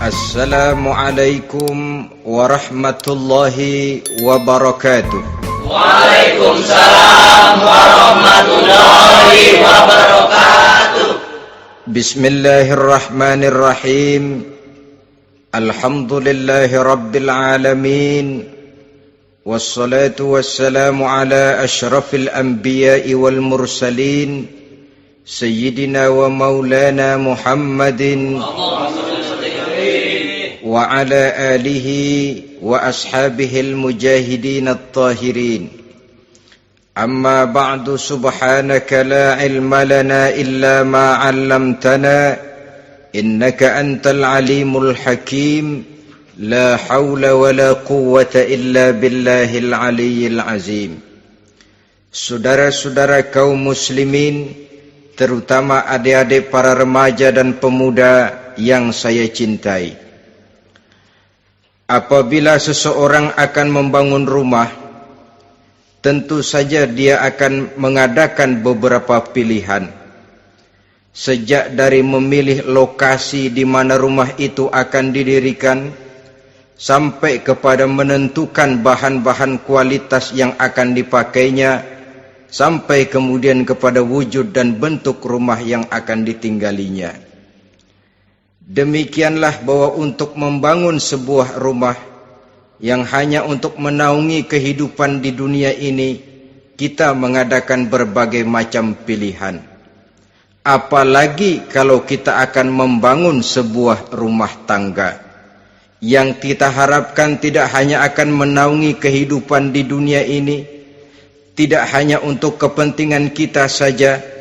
Assalamualaikum warahmatullahi wabarakatuh. Waalaikumsalam warahmatullahi wabarakatuh. Bismillahirrahmanirrahim. Alhamdulillahi rabbil alamin. Wassalatu wassalamu ala ashrafil anbiya'i wal mursalin, Sayyidina wa maulana Muhammadin wa ala alihi wa ashabihil mujahidin at-tahirin. Amma ba'du, subhanaka la ilma lana illa ma 'allamtana innaka antal alimul hakim. La haula wa la quwwata illa billahil aliyyil azim. Saudara-saudara kaum muslimin, terutama adik-adik para remaja dan pemuda yang saya cintai. Apabila seseorang akan membangun rumah, tentu saja dia akan mengadakan beberapa pilihan. Sejak dari memilih lokasi di mana rumah itu akan didirikan, sampai kepada menentukan bahan-bahan kualitas yang akan dipakainya, sampai kemudian kepada wujud dan bentuk rumah yang akan ditinggalinya. Demikianlah bahwa untuk membangun sebuah rumah yang hanya untuk menaungi kehidupan di dunia ini, kita mengadakan berbagai macam pilihan. Apalagi kalau kita akan membangun sebuah rumah tangga yang kita harapkan tidak hanya akan menaungi kehidupan di dunia ini, tidak hanya untuk kepentingan kita saja,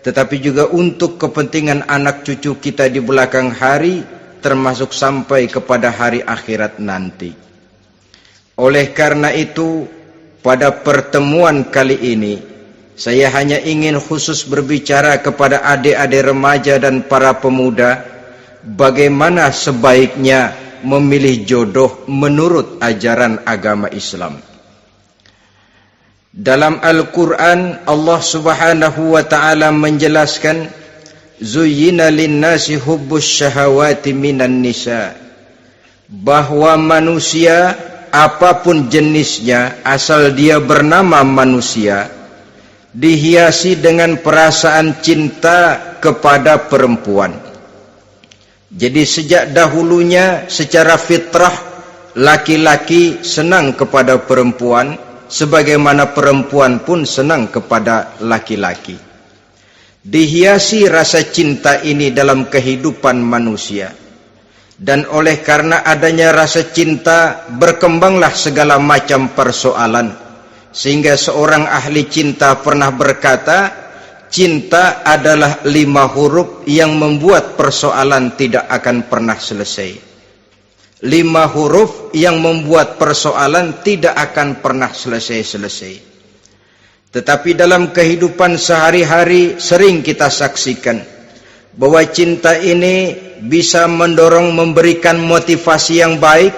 tetapi juga untuk kepentingan anak cucu kita di belakang hari, termasuk sampai kepada hari akhirat nanti. Oleh karena itu, pada pertemuan kali ini, saya hanya ingin khusus berbicara kepada adik-adik remaja dan para pemuda, bagaimana sebaiknya memilih jodoh menurut ajaran agama Islam. Dalam Al-Quran, Allah subhanahu wa ta'ala menjelaskan, Zuyyina linnasi hubbus syahawati minan nisa, bahwa manusia apapun jenisnya, asal dia bernama manusia, dihiasi dengan perasaan cinta kepada perempuan. Jadi sejak dahulunya secara fitrah, laki-laki senang kepada perempuan, sebagaimana perempuan pun senang kepada laki-laki. Dihiasi rasa cinta ini dalam kehidupan manusia. Dan oleh karena adanya rasa cinta, berkembanglah segala macam persoalan. Sehingga seorang ahli cinta pernah berkata, cinta adalah 5 huruf yang membuat persoalan tidak akan pernah selesai. 5 huruf yang membuat persoalan tidak akan pernah selesai-selesai. Tetapi dalam kehidupan sehari-hari sering kita saksikan bahwa cinta ini bisa mendorong, memberikan motivasi yang baik,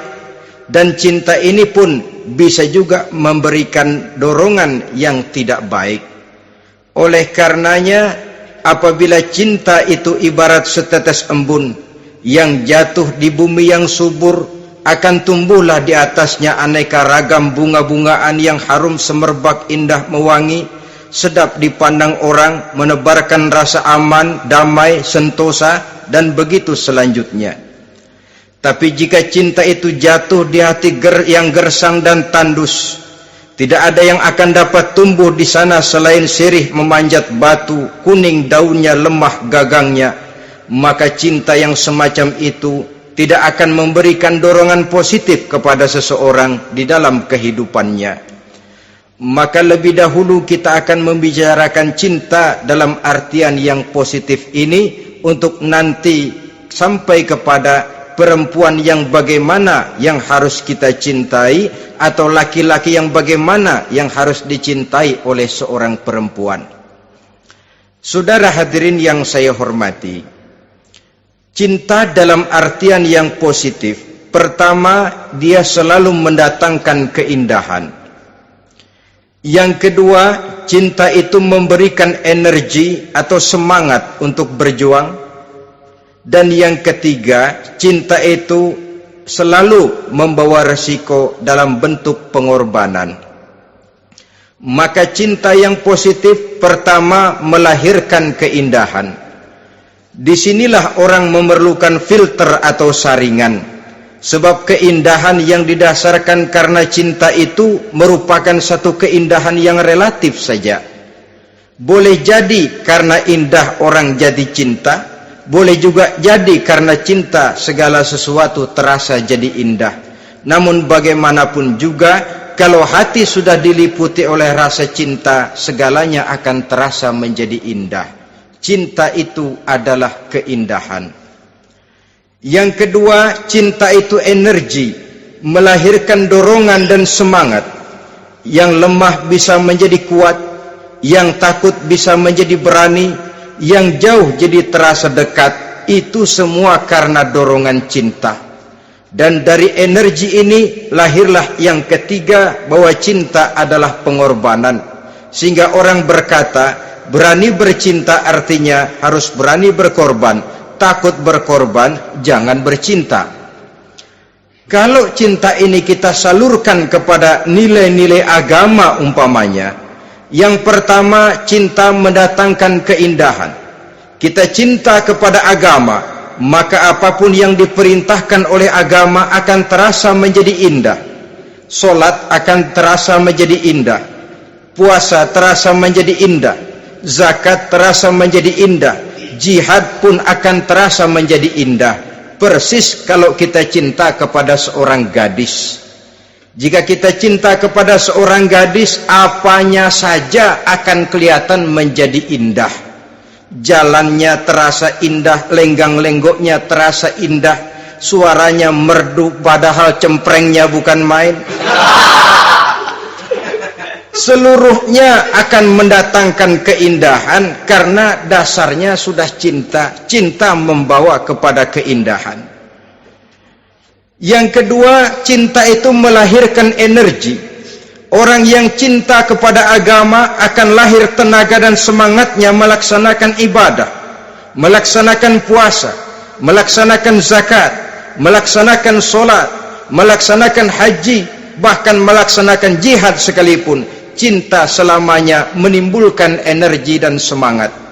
dan cinta ini pun bisa juga memberikan dorongan yang tidak baik. Oleh karenanya, apabila cinta itu ibarat setetes embun yang jatuh di bumi yang subur, akan tumbuhlah di atasnya aneka ragam bunga-bungaan yang harum semerbak, indah mewangi, sedap dipandang orang, menebarkan rasa aman, damai, sentosa, dan begitu selanjutnya. Tapi jika cinta itu jatuh di hati yang gersang dan tandus, tidak ada yang akan dapat tumbuh di sana selain sirih memanjat batu, kuning daunnya, lemah gagangnya. Maka cinta yang semacam itu tidak akan memberikan dorongan positif kepada seseorang di dalam kehidupannya. Maka lebih dahulu kita akan membicarakan cinta dalam artian yang positif ini, untuk nanti sampai kepada perempuan yang bagaimana yang harus kita cintai, atau laki-laki yang bagaimana yang harus dicintai oleh seorang perempuan. Saudara hadirin yang saya hormati, cinta dalam artian yang positif, pertama, dia selalu mendatangkan keindahan. Yang kedua, cinta itu memberikan energi atau semangat untuk berjuang. Dan yang ketiga, cinta itu selalu membawa resiko dalam bentuk pengorbanan. Maka cinta yang positif pertama melahirkan keindahan. Disinilah orang memerlukan filter atau saringan. Sebab keindahan yang didasarkan karena cinta itu merupakan satu keindahan yang relatif saja. Boleh jadi karena indah orang jadi cinta, boleh juga jadi karena cinta segala sesuatu terasa jadi indah. Namun bagaimanapun juga, kalau hati sudah diliputi oleh rasa cinta, segalanya akan terasa menjadi indah. Cinta itu adalah keindahan. Yang kedua, cinta itu energi, melahirkan dorongan dan semangat. Yang lemah bisa menjadi kuat, yang takut bisa menjadi berani, yang jauh jadi terasa dekat. Itu semua karena dorongan cinta. Dan dari energi ini lahirlah yang ketiga, bahwa cinta adalah pengorbanan. Sehingga orang berkata, berani bercinta artinya harus berani berkorban. Takut berkorban, jangan bercinta. Kalau cinta ini kita salurkan kepada nilai-nilai agama umpamanya, yang pertama, cinta mendatangkan keindahan. Kita cinta kepada agama, maka apapun yang diperintahkan oleh agama akan terasa menjadi indah. Solat akan terasa menjadi indah, puasa terasa menjadi indah, zakat terasa menjadi indah, jihad pun akan terasa menjadi indah. Persis kalau kita cinta kepada seorang gadis. Jika kita cinta kepada seorang gadis, apanya saja akan kelihatan menjadi indah. Jalannya terasa indah, lenggang-lenggoknya terasa indah, suaranya merdu padahal cemprengnya bukan main. Seluruhnya akan mendatangkan keindahan karena dasarnya sudah cinta. Cinta membawa kepada keindahan. Yang kedua, cinta itu melahirkan energi. Orang yang cinta kepada agama akan lahir tenaga dan semangatnya melaksanakan ibadah, melaksanakan puasa, melaksanakan zakat, melaksanakan solat, melaksanakan haji, bahkan melaksanakan jihad sekalipun. Cinta selamanya menimbulkan energi dan semangat.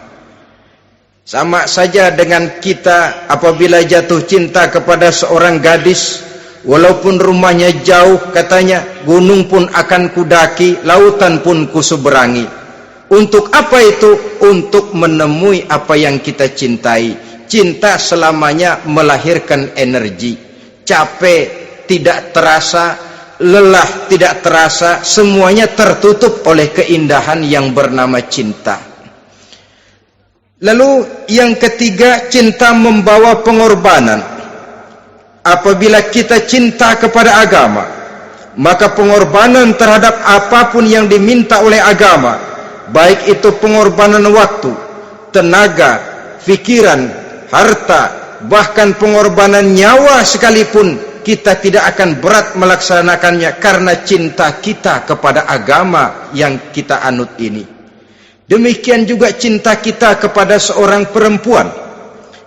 Sama saja dengan kita apabila jatuh cinta kepada seorang gadis, walaupun rumahnya jauh, katanya, gunung pun akan kudaki, lautan pun kuseberangi. Untuk apa itu? Untuk menemui apa yang kita cintai. Cinta selamanya melahirkan energi. Capek tidak terasa, lelah tidak terasa, semuanya tertutup oleh keindahan yang bernama cinta. Lalu yang ketiga, cinta membawa pengorbanan. Apabila kita cinta kepada agama, maka pengorbanan terhadap apapun yang diminta oleh agama, baik itu pengorbanan waktu, tenaga, pikiran, harta, bahkan pengorbanan nyawa sekalipun, kita tidak akan berat melaksanakannya karena cinta kita kepada agama yang kita anut ini. Demikian juga cinta kita kepada seorang perempuan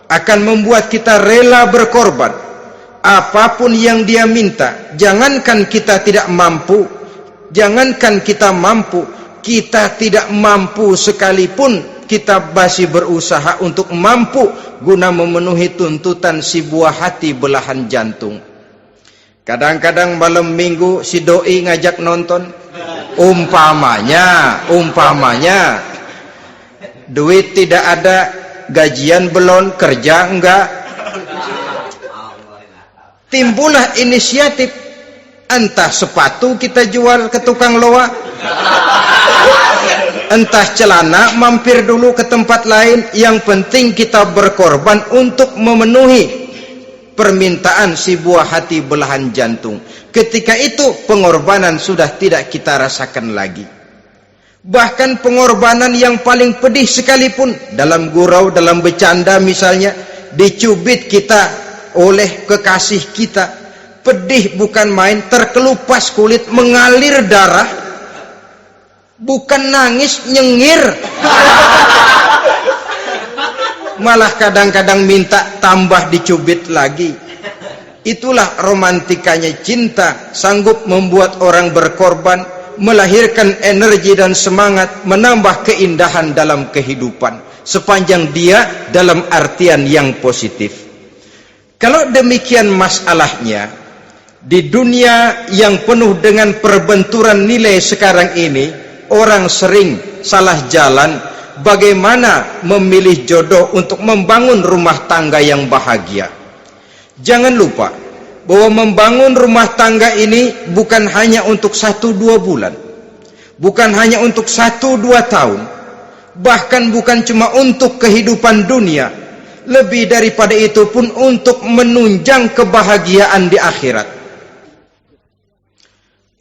akan membuat kita rela berkorban. Apapun yang dia minta, jangankan kita tidak mampu, jangankan kita mampu, kita tidak mampu sekalipun, kita masih berusaha untuk mampu guna memenuhi tuntutan si buah hati belahan jantung. Kadang-kadang malam minggu si doi ngajak nonton, umpamanya duit tidak ada, gajian belum, kerja enggak. Timbullah inisiatif, entah sepatu kita jual ke tukang loa, entah celana mampir dulu ke tempat lain. Yang penting kita berkorban untuk memenuhi permintaan si buah hati belahan jantung. Ketika itu pengorbanan sudah tidak kita rasakan lagi. Bahkan pengorbanan yang paling pedih sekalipun, dalam gurau, dalam bercanda misalnya, dicubit kita oleh kekasih kita, pedih bukan main, terkelupas kulit, mengalir darah, bukan nangis, nyengir. malah kadang-kadang minta tambah dicubit lagi. Itulah romantikanya cinta, sanggup membuat orang berkorban, melahirkan energi dan semangat, menambah keindahan dalam kehidupan, sepanjang dia dalam artian yang positif. Kalau demikian masalahnya, di dunia yang penuh dengan perbenturan nilai sekarang ini, orang sering salah jalan bagaimana memilih jodoh untuk membangun rumah tangga yang bahagia. Jangan lupa bahwa membangun rumah tangga ini bukan hanya untuk 1-2 bulan, bukan hanya untuk 1-2 tahun, bahkan bukan cuma untuk kehidupan dunia, lebih daripada itu pun untuk menunjang kebahagiaan di akhirat.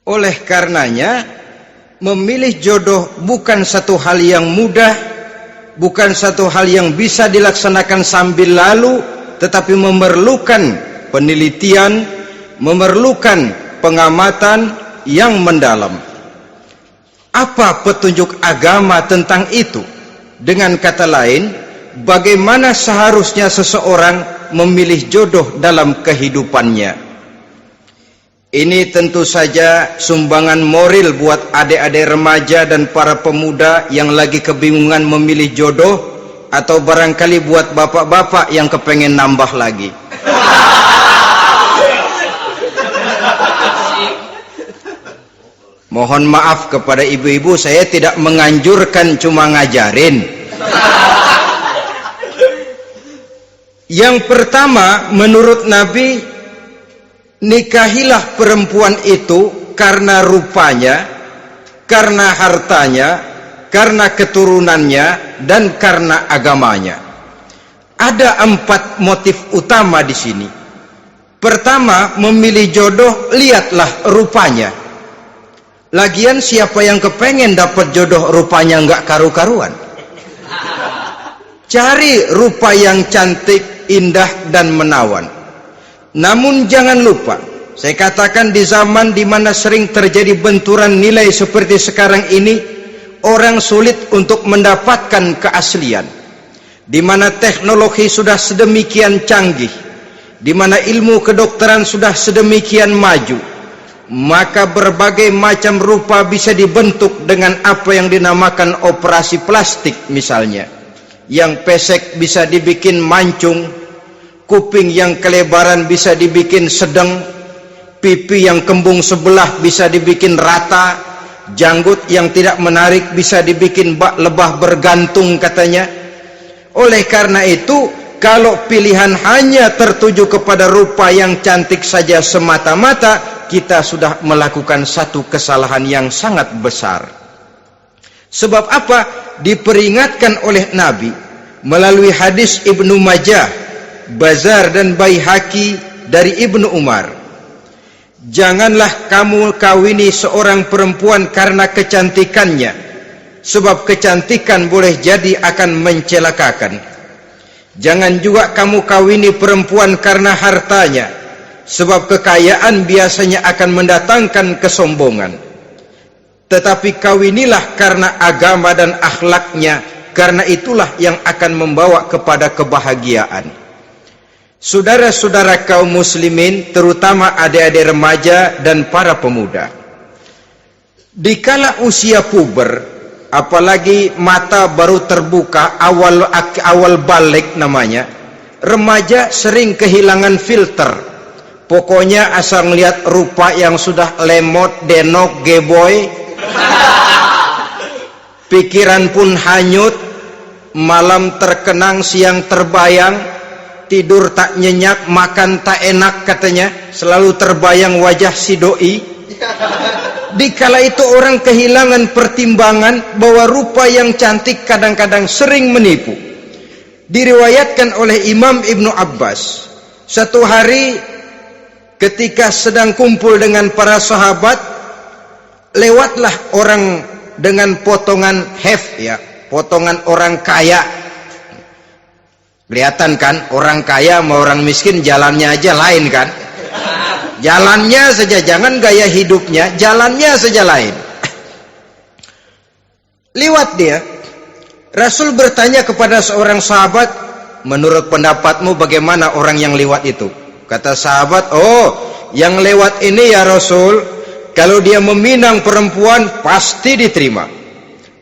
Oleh karenanya, memilih jodoh bukan satu hal yang mudah, bukan satu hal yang bisa dilaksanakan sambil lalu, tetapi memerlukan penelitian, memerlukan pengamatan yang mendalam. Apa petunjuk agama tentang itu? Dengan kata lain, bagaimana seharusnya seseorang memilih jodoh dalam kehidupannya? Ini tentu saja sumbangan moral buat adik-adik remaja dan para pemuda yang lagi kebingungan memilih jodoh, atau barangkali buat bapak-bapak yang kepengen nambah lagi. Mohon maaf kepada ibu-ibu, saya tidak menganjurkan, cuma ngajarin. Yang pertama, menurut Nabi, nikahilah perempuan itu karena rupanya, karena hartanya, karena keturunannya, dan karena agamanya. Ada 4 motif utama di sini. Pertama, memilih jodoh, lihatlah rupanya. Lagian siapa yang kepengen dapat jodoh rupanya nggak karu-karuan? Cari rupa yang cantik, indah, dan menawan. Namun jangan lupa, saya katakan di zaman di mana sering terjadi benturan nilai seperti sekarang ini, orang sulit untuk mendapatkan keaslian. Di mana teknologi sudah sedemikian canggih, di mana ilmu kedokteran sudah sedemikian maju, maka berbagai macam rupa bisa dibentuk dengan apa yang dinamakan operasi plastik misalnya. Yang pesek bisa dibikin mancung, kuping yang kelebaran bisa dibikin sedang, pipi yang kembung sebelah bisa dibikin rata, janggut yang tidak menarik bisa dibikin bak lebah bergantung katanya. Oleh karena itu, kalau pilihan hanya tertuju kepada rupa yang cantik saja semata-mata, kita sudah melakukan satu kesalahan yang sangat besar. Sebab apa? Diperingatkan oleh Nabi melalui hadis Ibnu Majah, Bazar dan Baihaqi dari Ibnu Umar. Janganlah kamu kawini seorang perempuan karena kecantikannya, sebab kecantikan boleh jadi akan mencelakakan. Jangan juga kamu kawini perempuan karena hartanya, sebab kekayaan biasanya akan mendatangkan kesombongan. Tetapi kawinilah karena agama dan akhlaknya, karena itulah yang akan membawa kepada kebahagiaan. Saudara-saudara kaum muslimin, terutama adik-adik remaja dan para pemuda, dikala usia puber, apalagi mata baru terbuka, awal balik namanya, remaja sering kehilangan filter. Pokoknya asal ngelihat rupa yang sudah lemot, denok, geboy, pikiran pun hanyut, malam terkenang, siang terbayang, tidur tak nyenyak, makan tak enak katanya, selalu terbayang wajah si doi. Dikala itu orang kehilangan pertimbangan bahwa rupa yang cantik kadang-kadang sering menipu. Diriwayatkan oleh Imam Ibnu Abbas, satu hari ketika sedang kumpul dengan para sahabat, lewatlah orang dengan potongan ya, potongan orang kaya. Kelihatan kan, orang kaya sama orang miskin jalannya aja lain kan? Jalannya saja, jangan gaya hidupnya, jalannya saja lain. Liwat dia, Rasul bertanya kepada seorang sahabat, menurut pendapatmu bagaimana orang yang lewat itu? Kata sahabat, oh, yang lewat ini ya Rasul, kalau dia meminang perempuan pasti diterima.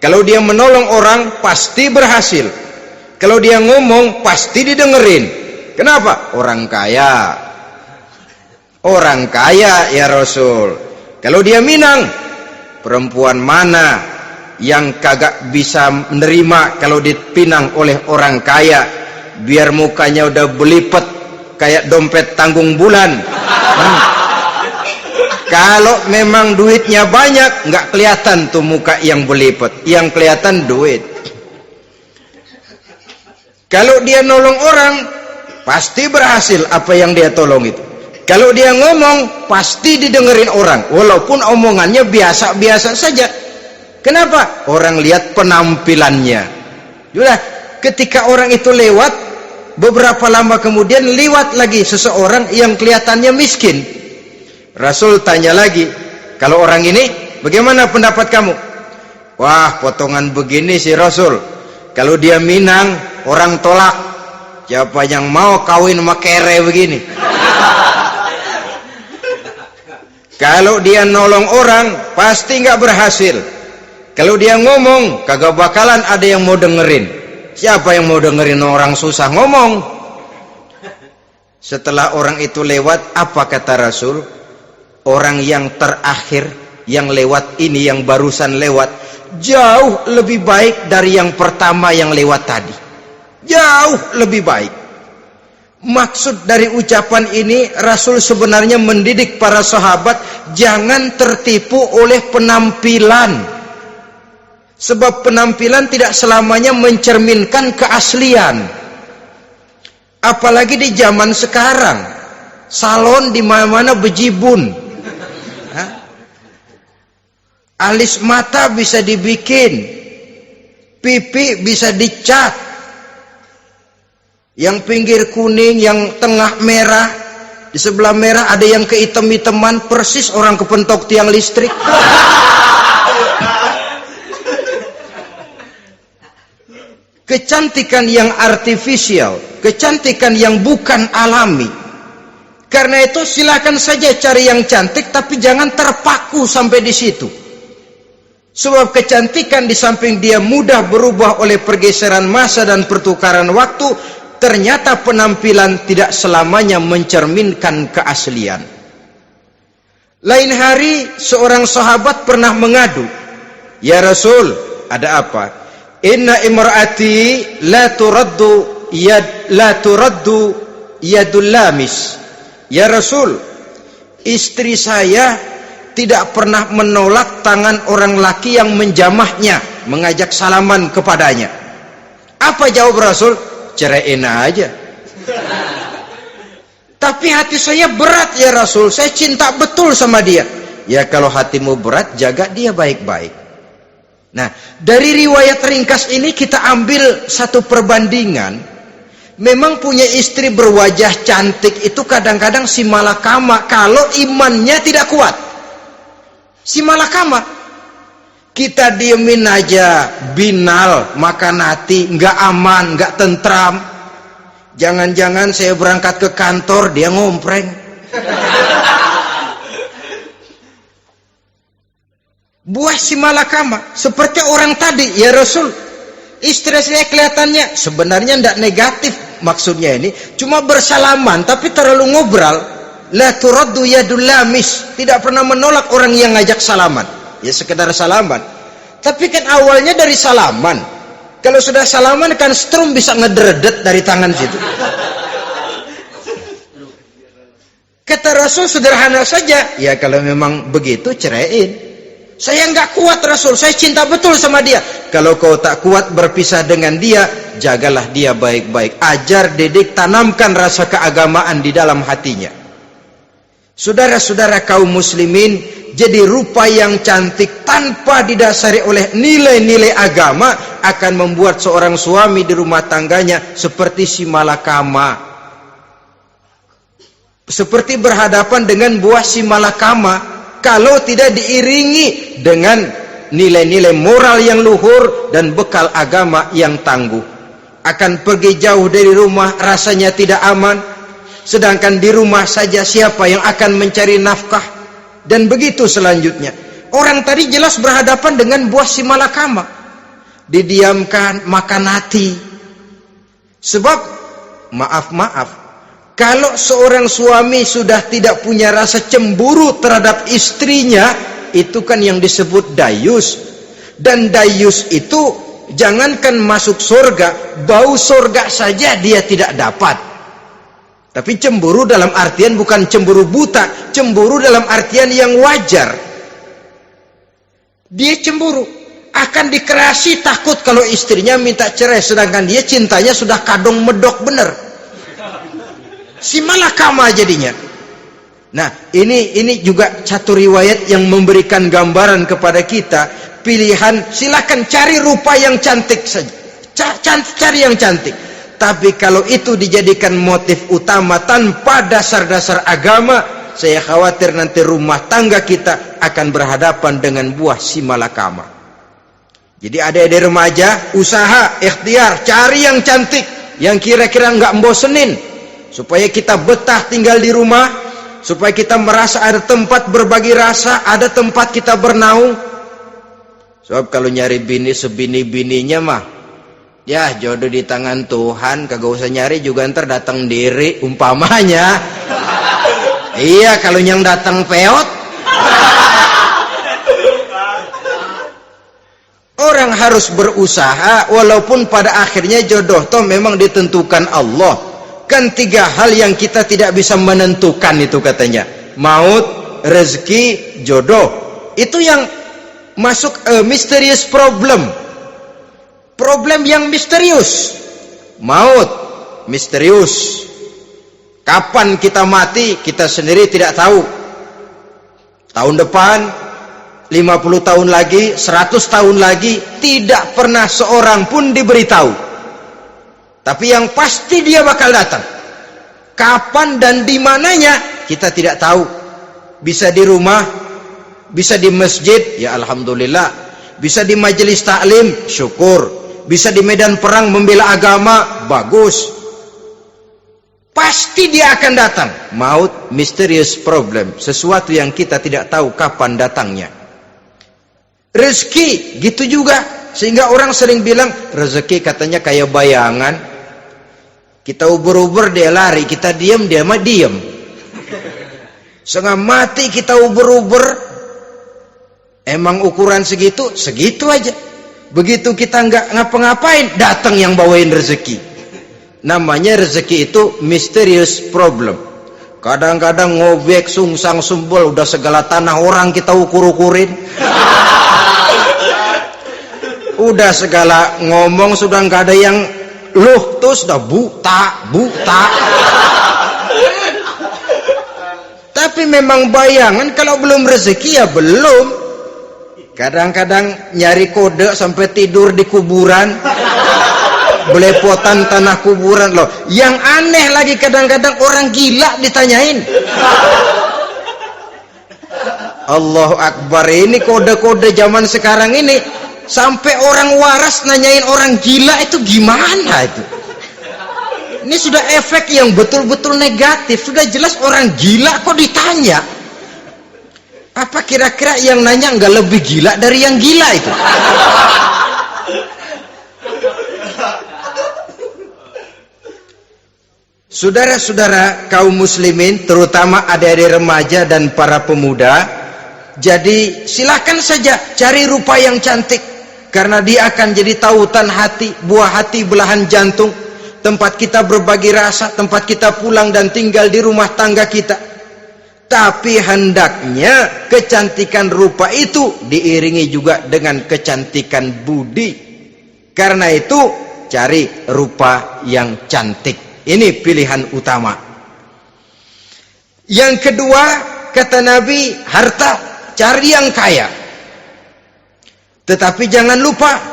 Kalau dia menolong orang pasti berhasil. Kalau dia ngomong pasti didengerin. Kenapa? Orang kaya. Orang kaya ya Rasul. Kalau dia minang, perempuan mana yang kagak bisa menerima kalau dipinang oleh orang kaya? Biar mukanya udah belipet kayak dompet tanggung bulan. Kalau memang duitnya banyak, nggak kelihatan tuh muka yang belipet, yang kelihatan duit. Kalau dia nolong orang, pasti berhasil apa yang dia tolong itu. Kalau dia ngomong, pasti didengerin orang, walaupun omongannya biasa-biasa saja. Kenapa? Orang lihat penampilannya. Sudah, ketika orang itu lewat, beberapa lama kemudian lewat lagi seseorang yang kelihatannya miskin. Rasul tanya lagi, kalau orang ini bagaimana pendapat kamu? Wah, potongan begini sih Rasul, kalau dia minang orang tolak. Siapa yang mau kawin sama kere begini? Kalau dia nolong orang pasti nggak berhasil. Kalau dia ngomong kagak bakalan ada yang mau dengerin. Siapa yang mau dengerin orang susah ngomong? Setelah orang itu lewat, apa kata Rasul? Orang yang terakhir yang lewat ini, yang barusan lewat, jauh lebih baik dari yang pertama yang lewat tadi. Jauh lebih baik. Maksud dari ucapan ini, Rasul sebenarnya mendidik para sahabat jangan tertipu oleh penampilan. Sebab penampilan tidak selamanya mencerminkan keaslian. Apalagi di zaman sekarang, salon di mana-mana bejibun. Alis mata bisa dibikin, pipi bisa dicat, yang pinggir kuning, yang tengah merah, di sebelah merah ada yang kehitam-hitaman, persis orang kepentok tiang listrik. Kecantikan yang artifisial, kecantikan yang bukan alami. Karena itu silakan saja cari yang cantik, tapi jangan terpaku sampai di situ. Sebab kecantikan di samping dia mudah berubah oleh pergeseran masa dan pertukaran waktu, ternyata penampilan tidak selamanya mencerminkan keaslian. Lain hari seorang sahabat pernah mengadu, ya Rasul, ada apa? Inna imraati la turaddu yadul lamis. Ya Rasul, istri saya tidak pernah menolak tangan orang laki yang menjamahnya, mengajak salaman kepadanya. Apa jawab Rasul? Ceraiin aja. Tapi hati saya berat ya Rasul, saya cinta betul sama dia. Ya kalau hatimu berat, jaga dia baik-baik. Nah, dari riwayat ringkas ini kita ambil satu perbandingan. Memang punya istri berwajah cantik itu kadang-kadang si malakama kalau imannya tidak kuat. Si malakama, kita diemin aja, binal, makan hati, nggak aman, nggak tentram. Jangan-jangan saya berangkat ke kantor, dia ngompreng. Buah si malakama, seperti orang tadi, ya Rasul. Istri saya kelihatannya, sebenarnya tidak negatif maksudnya ini, cuma bersalaman, tapi terlalu ngobrol. La turaddu yadul lamis, tidak pernah menolak orang yang ngajak salaman. Ya sekedar salaman. Tapi kan awalnya dari salaman. Kalau sudah salaman kan strum bisa ngederdet dari tangan situ. Kata Rasul sederhana saja, ya kalau memang begitu ceraiin. Saya nggak kuat Rasul, saya cinta betul sama dia. Kalau kau tak kuat berpisah dengan dia, jagalah dia baik-baik. Ajar, didik, tanamkan rasa keagamaan di dalam hatinya. Saudara-saudara kaum muslimin, jadi rupa yang cantik tanpa didasari oleh nilai-nilai agama akan membuat seorang suami di rumah tangganya seperti si malakama. Seperti berhadapan dengan buah si malakama kalau tidak diiringi dengan nilai-nilai moral yang luhur dan bekal agama yang tangguh. akan pergi jauh dari rumah rasanya tidak aman, sedangkan di rumah saja siapa yang akan mencari nafkah, dan begitu selanjutnya. Orang tadi jelas berhadapan dengan buah si malakama, didiamkan, makan hati. Sebab maaf, kalau seorang suami sudah tidak punya rasa cemburu terhadap istrinya, itu kan yang disebut dayus. Dan dayus itu jangankan masuk surga, bau surga saja dia tidak dapat. Tapi cemburu dalam artian bukan cemburu buta, cemburu dalam artian yang wajar. Dia cemburu, akan dikerasi takut kalau istrinya minta cerai, sedangkan dia cintanya sudah kadung medok bener. Si malakama jadinya. Nah, ini juga satu riwayat yang memberikan gambaran kepada kita. Pilihan, silakan cari rupa yang cantik saja, cari yang cantik. Tapi kalau itu dijadikan motif utama tanpa dasar-dasar agama, saya khawatir nanti rumah tangga kita akan berhadapan dengan buah si malakama. Jadi adik-adik remaja, usaha, ikhtiar, cari yang cantik, yang kira-kira nggak membosenin, supaya kita betah tinggal di rumah, supaya kita merasa ada tempat berbagi rasa, ada tempat kita bernaung. Sebab kalau nyari bini sebini-bininya mah, ya jodoh di tangan Tuhan, kagak usah nyari juga ntar datang diri umpamanya. Iya, kalau yang datang peot. Orang harus berusaha, walaupun pada akhirnya jodoh toh memang ditentukan Allah. Kan 3 hal yang kita tidak bisa menentukan itu katanya. Maut, rezeki, jodoh. Itu yang masuk mysterious problem. Problem yang misterius. Maut misterius. Kapan kita mati kita sendiri tidak tahu. Tahun depan, 50 tahun lagi, 100 tahun lagi, tidak pernah seorang pun diberitahu. Tapi yang pasti dia bakal datang. Kapan dan di mananya kita tidak tahu. Bisa di rumah, bisa di masjid, ya alhamdulillah. Bisa di majelis taklim, syukur. Bisa di medan perang membela agama, bagus. Pasti dia akan datang. Maut, mysterious problem, sesuatu yang kita tidak tahu kapan datangnya. Rezeki gitu juga, sehingga orang sering bilang rezeki katanya kayak bayangan. Kita uber-uber dia lari, kita diam dia mah diam. Setengah mati kita uber-uber, emang ukuran segitu, segitu aja. Begitu kita nggak ngapa-ngapain, datang yang bawain rezeki. Namanya rezeki itu mysterious problem. Kadang-kadang ngobek, sungsang, sumbul, udah segala tanah orang kita ukur-ukurin. Udah segala ngomong sudah nggak ada yang luh, terus udah buta. Tapi memang bayangan, kalau belum rezeki ya belum. Kadang-kadang nyari kode sampai tidur di kuburan, belepotan tanah kuburan loh. Yang aneh lagi kadang-kadang orang gila ditanyain. Allahu Akbar, ini kode-kode zaman sekarang ini. Sampai orang waras nanyain orang gila, itu gimana itu? Ini sudah efek yang betul-betul negatif. Sudah jelas orang gila kok ditanya. Apa kira-kira yang nanya nggak lebih gila dari yang gila itu? Saudara-saudara kaum muslimin, terutama adik-adik remaja dan para pemuda, jadi silakan saja cari rupa yang cantik, karena dia akan jadi tautan hati, buah hati belahan jantung, tempat kita berbagi rasa, tempat kita pulang dan tinggal di rumah tangga kita. Tapi hendaknya kecantikan rupa itu diiringi juga dengan kecantikan budi. Karena itu cari rupa yang cantik. Ini pilihan utama. Yang kedua, kata Nabi, harta, cari yang kaya. Tetapi jangan lupa,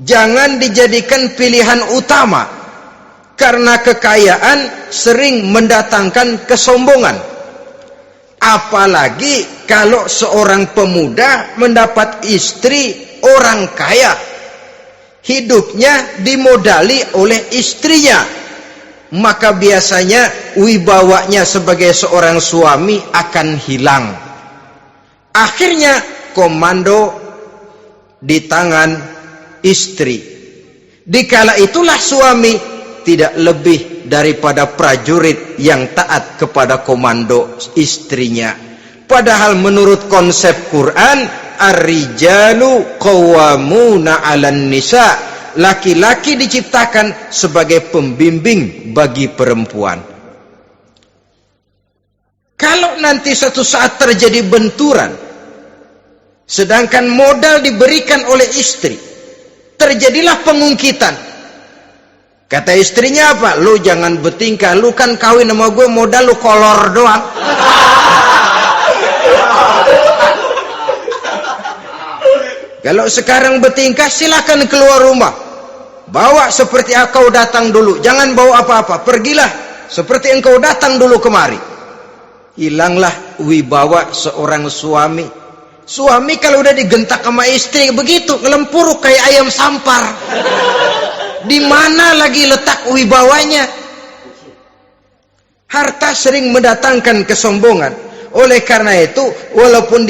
jangan dijadikan pilihan utama, karena kekayaan sering mendatangkan kesombongan. Apalagi kalau seorang pemuda mendapat istri orang kaya. hidupnya dimodali oleh istrinya, maka biasanya wibawanya sebagai seorang suami akan hilang. Akhirnya komando di tangan istri. Dikala itulah suami tidak lebih daripada prajurit yang taat kepada komando istrinya. Padahal menurut konsep Quran, ar-rijalu qawwamuna 'alan nisa, laki-laki diciptakan sebagai pembimbing bagi perempuan. Kalau nanti suatu saat terjadi benturan, sedangkan modal diberikan oleh istri, terjadilah pengungkitan. Kata istrinya apa? Lu jangan bertingkah, lu kan kawin sama gue, modal lu kolor doang. Kalau sekarang bertingkah, silakan keluar rumah. Bawa seperti engkau datang dulu, jangan bawa apa-apa. Pergilah seperti engkau datang dulu kemari. Hilanglah wibawa seorang suami. Suami kalau udah digentak sama istri begitu, ngelempuruk kayak ayam sampar. Di mana lagi letak wibawanya? Harta sering mendatangkan kesombongan. Oleh karena itu, walaupun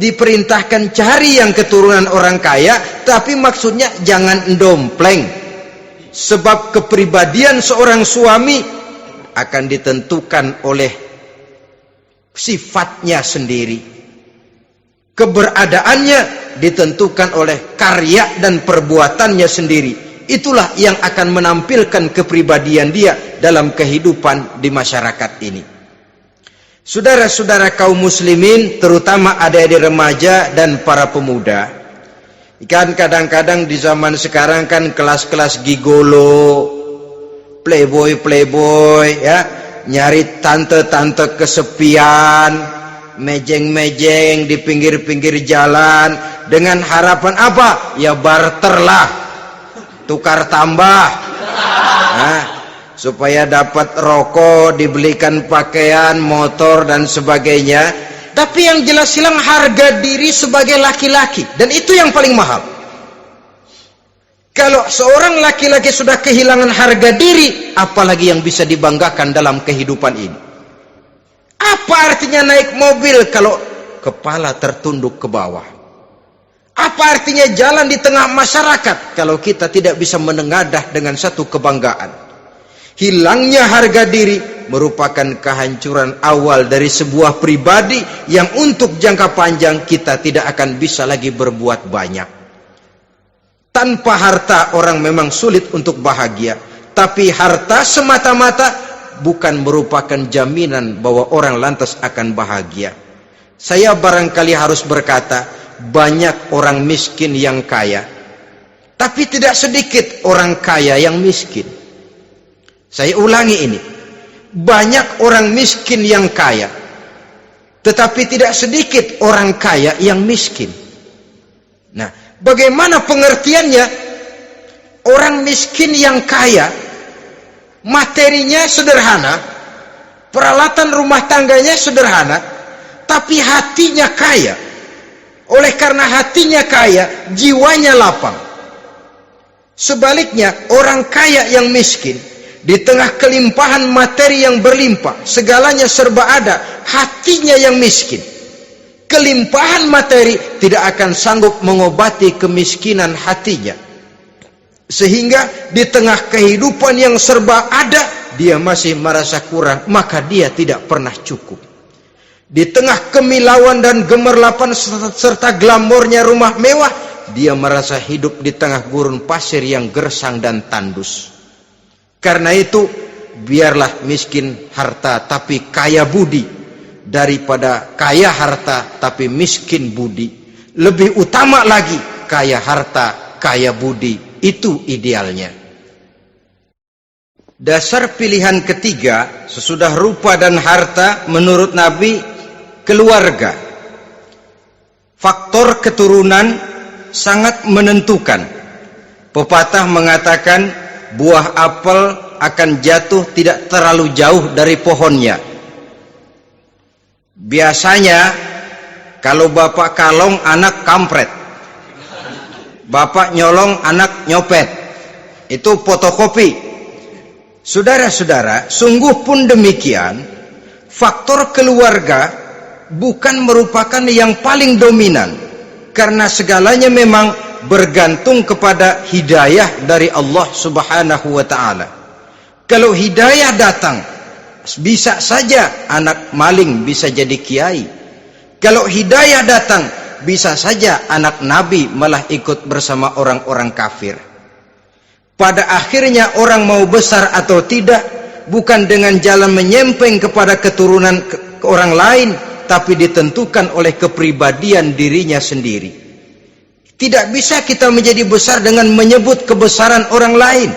diperintahkan cari yang keturunan orang kaya, tapi maksudnya jangan dompleng. Sebab kepribadian seorang suami akan ditentukan oleh sifatnya sendiri. Keberadaannya ditentukan oleh karya dan perbuatannya sendiri. Itulah yang akan menampilkan kepribadian dia dalam kehidupan di masyarakat ini. Saudara-saudara kaum muslimin, terutama adik-adik remaja dan para pemuda, kan kadang-kadang di zaman sekarang kan kelas-kelas gigolo, playboy ya, nyari tante-tante kesepian, mejeng-mejeng di pinggir-pinggir jalan dengan harapan apa? Ya barterlah, tukar tambah, supaya dapat rokok, dibelikan pakaian, motor dan sebagainya. Tapi yang jelas hilang harga diri sebagai laki-laki, dan itu yang paling mahal. Kalau seorang laki-laki sudah kehilangan harga diri, apalagi yang bisa dibanggakan dalam kehidupan ini? Apa artinya naik mobil kalau kepala tertunduk ke bawah? Apa artinya jalan di tengah masyarakat kalau kita tidak bisa menengadah dengan satu kebanggaan? Hilangnya harga diri merupakan kehancuran awal dari sebuah pribadi yang untuk jangka panjang kita tidak akan bisa lagi berbuat banyak. Tanpa harta orang memang sulit untuk bahagia, tapi harta semata-mata bukan merupakan jaminan bahwa orang lantas akan bahagia. Saya barangkali harus berkata, banyak orang miskin yang kaya, tapi tidak sedikit orang kaya yang miskin. Saya ulangi ini, banyak orang miskin yang kaya, tetapi tidak sedikit orang kaya yang miskin. Nah, bagaimana pengertiannya? Orang miskin yang kaya, materinya sederhana, peralatan rumah tangganya sederhana, tapi hatinya kaya. Oleh karena hatinya kaya, jiwanya lapang. Sebaliknya, orang kaya yang miskin, di tengah kelimpahan materi yang berlimpah, segalanya serba ada, hatinya yang miskin. Kelimpahan materi tidak akan sanggup mengobati kemiskinan hatinya. Sehingga di tengah kehidupan yang serba ada, dia masih merasa kurang, maka dia tidak pernah cukup. Di tengah kemilauan dan gemerlapan serta glamornya rumah mewah, dia merasa hidup di tengah gurun pasir yang gersang dan tandus. Karena itu, biarlah miskin harta tapi kaya budi, daripada kaya harta tapi miskin budi. Lebih utama lagi, kaya harta, kaya budi. Itu idealnya. Dasar pilihan ketiga, sesudah rupa dan harta, menurut Nabi, keluarga. Faktor keturunan sangat menentukan. Pepatah mengatakan buah apel akan jatuh tidak terlalu jauh dari pohonnya. Biasanya kalau bapak kalong, anak kampret. bapak nyolong, anak nyopet. Itu fotokopi. Saudara-saudara, sungguh pun demikian, faktor keluarga bukan merupakan yang paling dominan, karena segalanya memang bergantung kepada hidayah dari Allah Subhanahu wa ta'ala. Kalau hidayah datang, bisa saja anak maling bisa jadi kiai. Kalau hidayah datang, bisa saja anak nabi malah ikut bersama orang-orang kafir. Pada akhirnya orang mau besar atau tidak bukan dengan jalan menyempeng kepada keturunan orang lain, tapi ditentukan oleh kepribadian dirinya sendiri. Tidak bisa kita menjadi besar dengan menyebut kebesaran orang lain.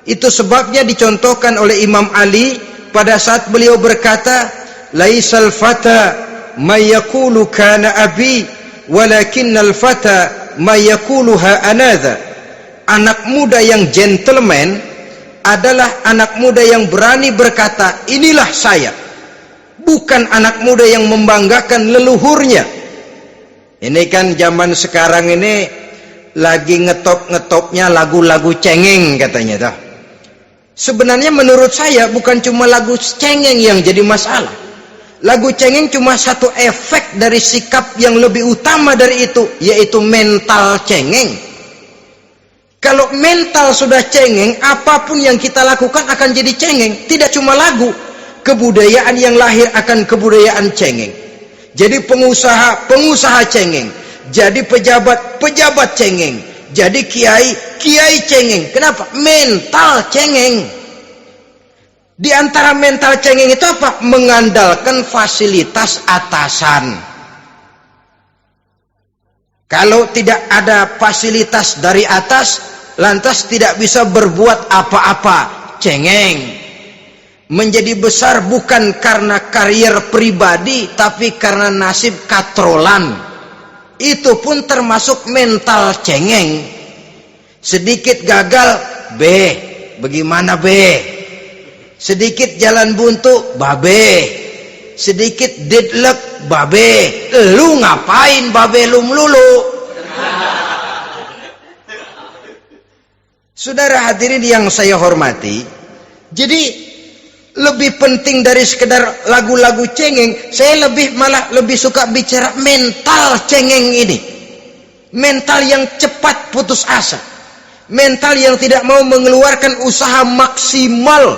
Itu sebabnya dicontohkan oleh Imam Ali pada saat beliau berkata, laisal fata may yaqulu kana abi walakinnal fata may yaquluha anadha. Anak muda yang gentleman adalah anak muda yang berani berkata, inilah saya. Bukan anak muda yang membanggakan leluhurnya. Ini kan zaman sekarang ini lagi ngetop-ngetopnya lagu-lagu cengeng katanya. Sebenarnya menurut saya bukan cuma lagu cengeng yang jadi masalah. Lagu cengeng cuma satu efek dari sikap yang lebih utama dari itu, yaitu mental cengeng. Kalau mental sudah cengeng, apapun yang kita lakukan akan jadi cengeng. Tidak cuma lagu, kebudayaan yang lahir akan kebudayaan cengeng. Jadi pengusaha cengeng. Jadi pejabat cengeng. Jadi kiai cengeng. Kenapa? Mental cengeng. Di antara mental cengeng itu apa? Mengandalkan fasilitas atasan. Kalau tidak ada fasilitas dari atas, lantas tidak bisa berbuat apa-apa, cengeng. Menjadi besar bukan karena karier pribadi, tapi karena nasib katrolan. Itu pun termasuk mental cengeng. Sedikit gagal, bagaimana sedikit jalan buntu, sedikit deadlock, lu ngapain lu melulu? Saudara hadirin yang saya hormati, jadi lebih penting dari sekedar lagu-lagu cengeng, saya malah lebih suka bicara mental cengeng ini. Mental yang cepat putus asa, mental yang tidak mau mengeluarkan usaha maksimal,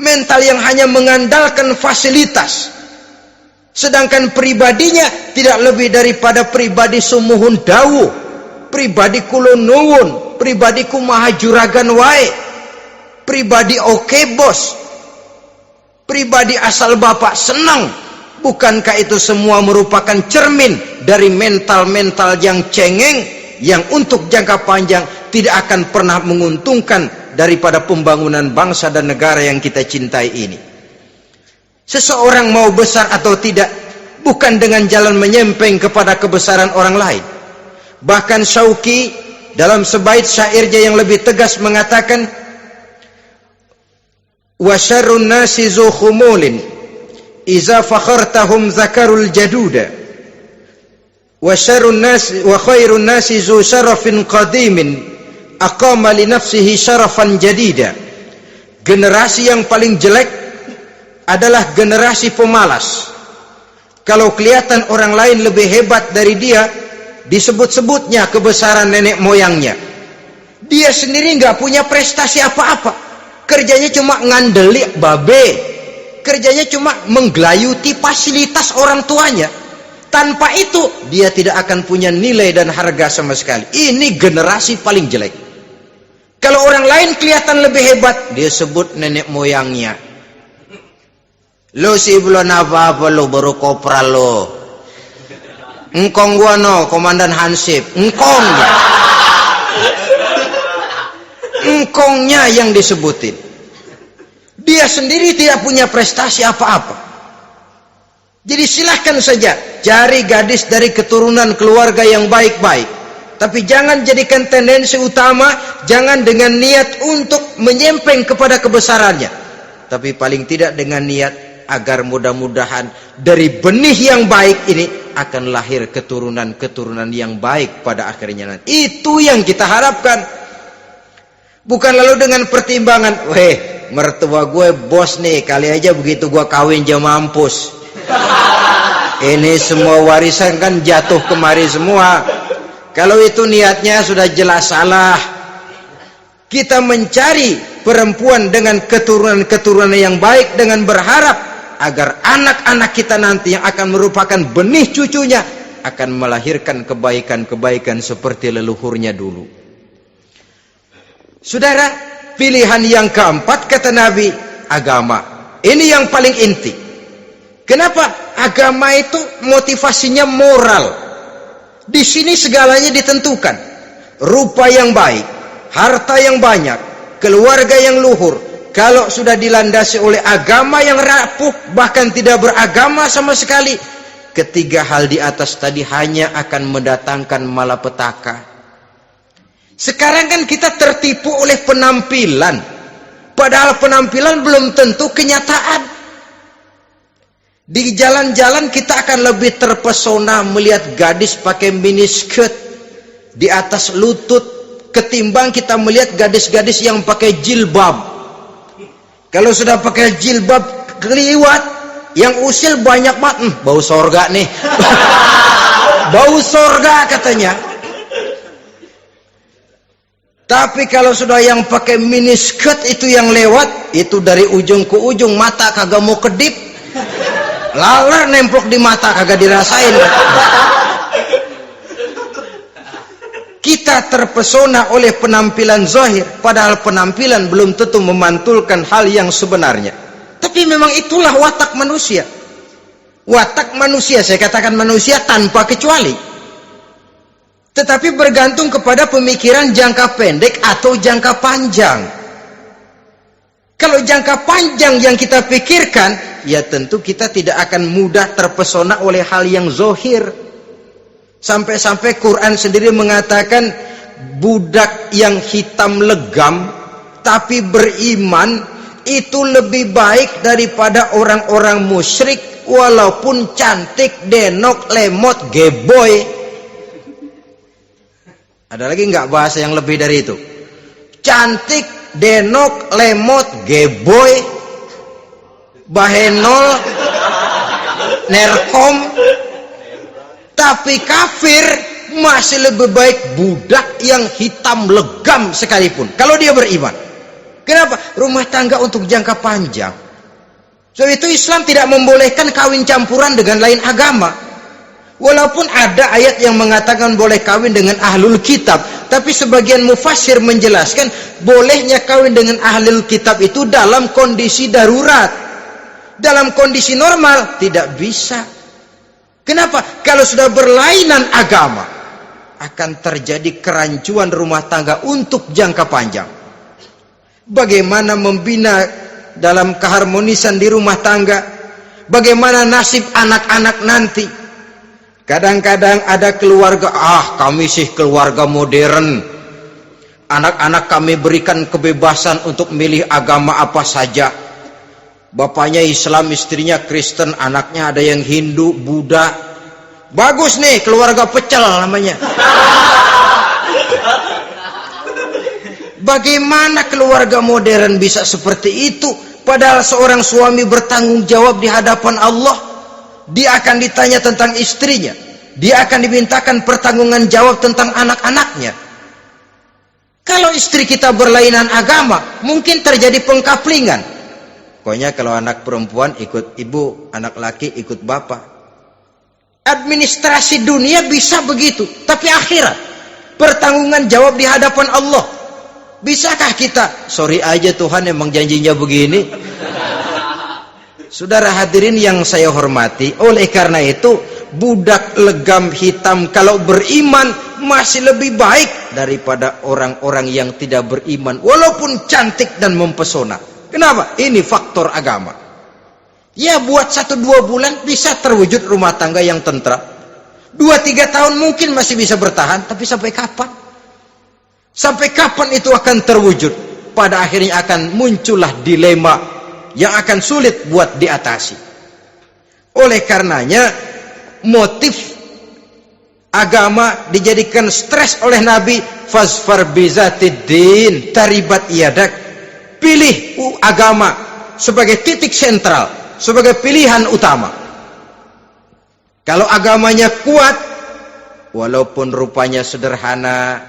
mental yang hanya mengandalkan fasilitas, sedangkan pribadinya tidak lebih daripada pribadi sumuhun dawu, pribadi kulon nuwun, pribadiku maha juragan wae, pribadi oke bos, pribadi asal bapak senang. Bukankah itu semua merupakan cermin dari mental-mental yang cengeng, yang untuk jangka panjang tidak akan pernah menguntungkan daripada pembangunan bangsa dan negara yang kita cintai ini. Seseorang mau besar atau tidak bukan dengan jalan menyempeng kepada kebesaran orang lain. Bahkan Syauqi dalam sebaik syairnya yang lebih tegas mengatakan, wa syarrun nasi zu khumulin iza fakhartahum zakarul jaduda wa syarrun nasi wa khairun nasi zu syarafin qadimin aqama li nafsihi syarafan jadida. Generasi yang paling jelek adalah generasi pemalas. Kalau kelihatan orang lain lebih hebat dari dia, disebut-sebutnya kebesaran nenek moyangnya. Dia sendiri nggak punya prestasi apa-apa. Kerjanya cuma ngandeli kerjanya cuma menggelayuti fasilitas orang tuanya. Tanpa itu dia tidak akan punya nilai dan harga sama sekali. Ini generasi paling jelek. Kalau orang lain kelihatan lebih hebat, dia sebut nenek moyangnya. Lo sih belum apa-apa, lo baru kopral lo. Engkong gua no, komandan Hansip. Engkongnya yang disebutin. Dia sendiri tidak punya prestasi apa-apa. Jadi silahkan saja cari gadis dari keturunan keluarga yang baik-baik, tapi jangan jadikan tendensi utama, jangan dengan niat untuk menyempeng kepada kebesarannya, tapi paling tidak dengan niat agar mudah-mudahan dari benih yang baik ini akan lahir keturunan-keturunan yang baik pada akhirnya nanti. Itu yang kita harapkan. Bukan lalu dengan pertimbangan, weh, mertua gue bos nih, kali aja begitu gue kawin jam mampus. Ini semua warisan kan jatuh kemari semua. Kalau itu niatnya sudah jelas salah. Kita mencari perempuan dengan keturunan-keturunan yang baik dengan berharap agar anak-anak kita nanti yang akan merupakan benih cucunya akan melahirkan kebaikan-kebaikan seperti leluhurnya dulu. Saudara, pilihan yang keempat kata Nabi, agama. Ini yang paling inti. Kenapa? Agama itu motivasinya moral. Di sini segalanya ditentukan. Rupa yang baik, harta yang banyak, keluarga yang luhur. Kalau sudah dilandasi oleh agama yang rapuh, bahkan tidak beragama sama sekali, ketiga hal di atas tadi hanya akan mendatangkan malapetaka. Sekarang kan kita tertipu oleh penampilan, padahal penampilan belum tentu kenyataan. Di jalan-jalan kita akan lebih terpesona melihat gadis pakai miniskirt di atas lutut ketimbang kita melihat gadis-gadis yang pakai jilbab. Kalau sudah pakai jilbab keliwat, yang usil banyak banget, bau sorga nih. Bau sorga katanya. Tapi kalau sudah yang pakai miniskirt itu yang lewat, itu dari ujung ke ujung mata kagak mau kedip. Laler nemplok di mata kagak dirasain. Kita terpesona oleh penampilan zahir, padahal penampilan belum tentu memantulkan hal yang sebenarnya. Tapi memang itulah watak manusia. Watak manusia, saya katakan manusia tanpa kecuali. Tetapi bergantung kepada pemikiran jangka pendek atau jangka panjang. Kalau jangka panjang yang kita pikirkan, ya tentu kita tidak akan mudah terpesona oleh hal yang zahir. Sampai-sampai Quran sendiri mengatakan budak yang hitam legam tapi beriman itu lebih baik daripada orang-orang musyrik walaupun cantik, denok, lemot, geboy. Ada lagi nggak bahasa yang lebih dari itu? Cantik, denok, lemot, geboy, bahenol, nerkom. Tapi kafir masih lebih baik budak yang hitam legam sekalipun kalau dia beriman. Kenapa? Rumah tangga untuk jangka panjang. So itu Islam tidak membolehkan kawin campuran dengan lain agama. Walaupun ada ayat yang mengatakan boleh kawin dengan ahlul kitab, tapi sebagian mufassir menjelaskan bolehnya kawin dengan ahlul kitab itu dalam kondisi darurat. Dalam kondisi normal tidak bisa. Kenapa? Kalau sudah berlainan agama, akan terjadi kerancuan rumah tangga untuk jangka panjang. Bagaimana membina dalam keharmonisan di rumah tangga? Bagaimana nasib anak-anak nanti? Kadang-kadang ada keluarga, kami sih keluarga modern. Anak-anak kami berikan kebebasan untuk milih agama apa saja. Bapaknya Islam, istrinya Kristen, anaknya ada yang Hindu, Buddha. Bagus nih, keluarga pecel namanya. Bagaimana keluarga modern bisa seperti itu? Padahal seorang suami bertanggung jawab di hadapan Allah. Dia akan ditanya tentang istrinya. Dia akan dimintakan pertanggungan jawab tentang anak-anaknya. Kalau istri kita berlainan agama, mungkin terjadi pengkaplingan. Pokoknya kalau anak perempuan ikut ibu, anak laki ikut bapak. Administrasi dunia bisa begitu, tapi akhirat pertanggungan jawab di hadapan Allah. Bisakah kita? Sorry aja Tuhan, emang janjinya begini. Saudara hadirin yang saya hormati, oleh karena itu budak legam hitam kalau beriman masih lebih baik daripada orang-orang yang tidak beriman walaupun cantik dan mempesona. Kenapa? Ini faktor agama. Ya buat 1-2 bulan bisa terwujud rumah tangga yang tentram. 2-3 tahun mungkin masih bisa bertahan, tapi sampai kapan? Sampai kapan itu akan terwujud? Pada akhirnya akan muncullah dilema yang akan sulit buat diatasi. Oleh karenanya motif agama dijadikan stres oleh Nabi. Fasfar bizatiddin taribat yadak. Pilih agama sebagai titik sentral, sebagai pilihan utama. Kalau agamanya kuat, walaupun rupanya sederhana,